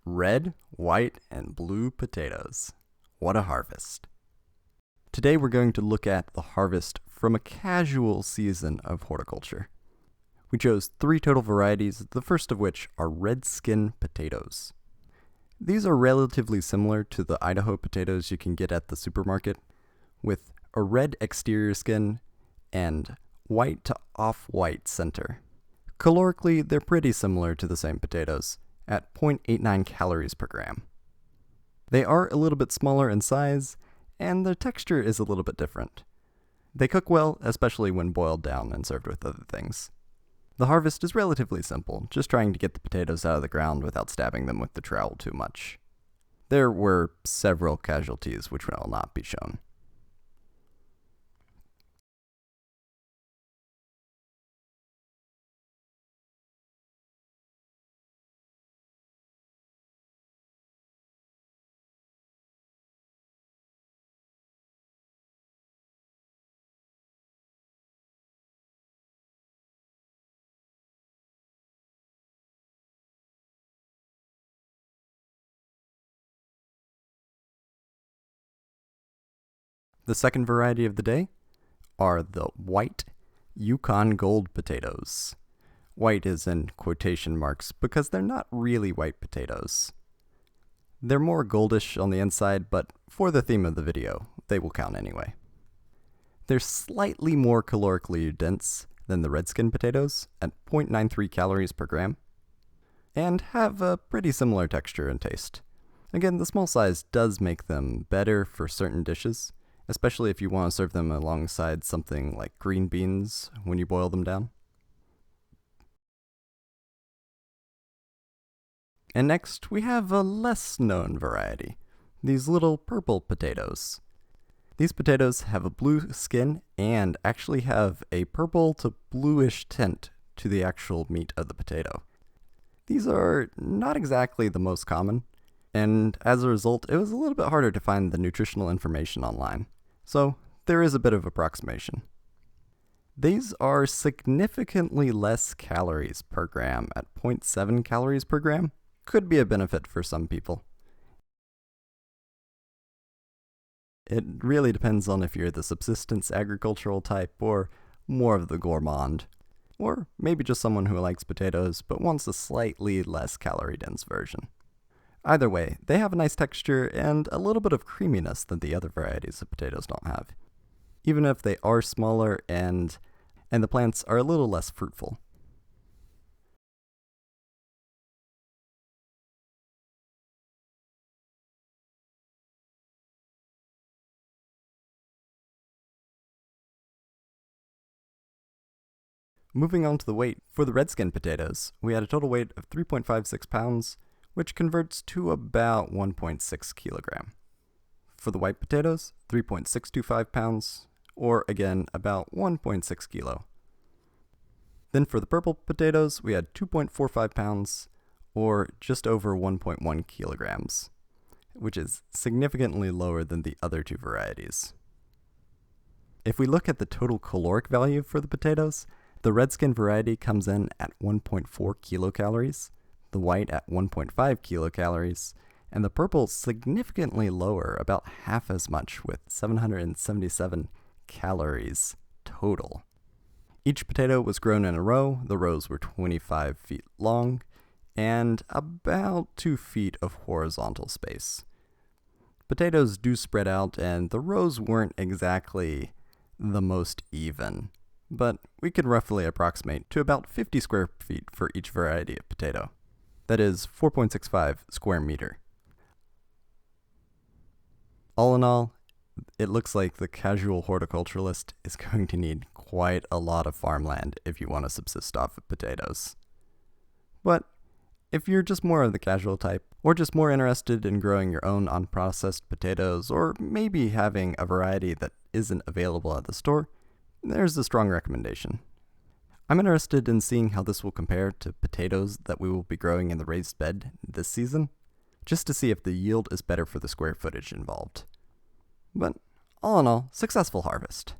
Red, white, and blue potatoes. What a harvest. Today we're going to look at the harvest from a casual season of horticulture. We chose 3 total varieties, the first of which are red skin potatoes. These are relatively similar to the Idaho potatoes you can get at the supermarket, with a red exterior skin and white to off-white center. Calorically, they're pretty similar to the same potatoes, at 0.89 calories per gram. They are a little bit smaller in size, and their texture is a little bit different. They cook well, especially when boiled down and served with other things. The harvest is relatively simple, just trying to get the potatoes out of the ground without stabbing them with the trowel too much. There were several casualties which will not be shown. The second variety of the day are the white Yukon Gold potatoes. White is in quotation marks because they're not really white potatoes. They're more goldish on the inside, but for the theme of the video, they will count anyway. They're slightly more calorically dense than the red skin potatoes at 0.93 calories per gram, and have a pretty similar texture and taste. Again, the small size does make them better for certain dishes, especially if you want to serve them alongside something like green beans when you boil them down. And next, we have a less known variety, these little purple potatoes. These potatoes have a blue skin and actually have a purple to bluish tint to the actual meat of the potato. These are not exactly the most common, and as a result, it was a little bit harder to find the nutritional information online. So there is a bit of approximation. These are significantly less calories per gram at 0.7 calories per gram. Could be a benefit for some people. It really depends on if you're the subsistence agricultural type or more of the gourmand, or maybe just someone who likes potatoes but wants a slightly less calorie dense version. Either way, they have a nice texture and a little bit of creaminess that the other varieties of potatoes don't have, even if they are smaller and the plants are a little less fruitful. Moving on to the weight, for the red skin potatoes, we had a total weight of 3.56 pounds, which converts to about 1.6 kilogram. For the white potatoes, 3.625 pounds, or again, about 1.6 kilo. Then for the purple potatoes, we had 2.45 pounds, or just over 1.1 kilograms, which is significantly lower than the other 2 varieties. If we look at the total caloric value for the potatoes, the red skin variety comes in at 1.4 kilocalories, the white at 1.5 kilocalories, and the purple significantly lower, about half as much, with 777 calories total. Each potato was grown in a row. The rows were 25 feet long and about 2 feet of horizontal space. Potatoes do spread out, and the rows weren't exactly the most even, but we could roughly approximate to about 50 square feet for each variety of potato. That is 4.65 square meter. All in all, it looks like the casual horticulturalist is going to need quite a lot of farmland if you want to subsist off of potatoes. But if you're just more of the casual type, or just more interested in growing your own unprocessed potatoes, or maybe having a variety that isn't available at the store, there's a strong recommendation. I'm interested in seeing how this will compare to potatoes that we will be growing in the raised bed this season, just to see if the yield is better for the square footage involved. But all in all, successful harvest.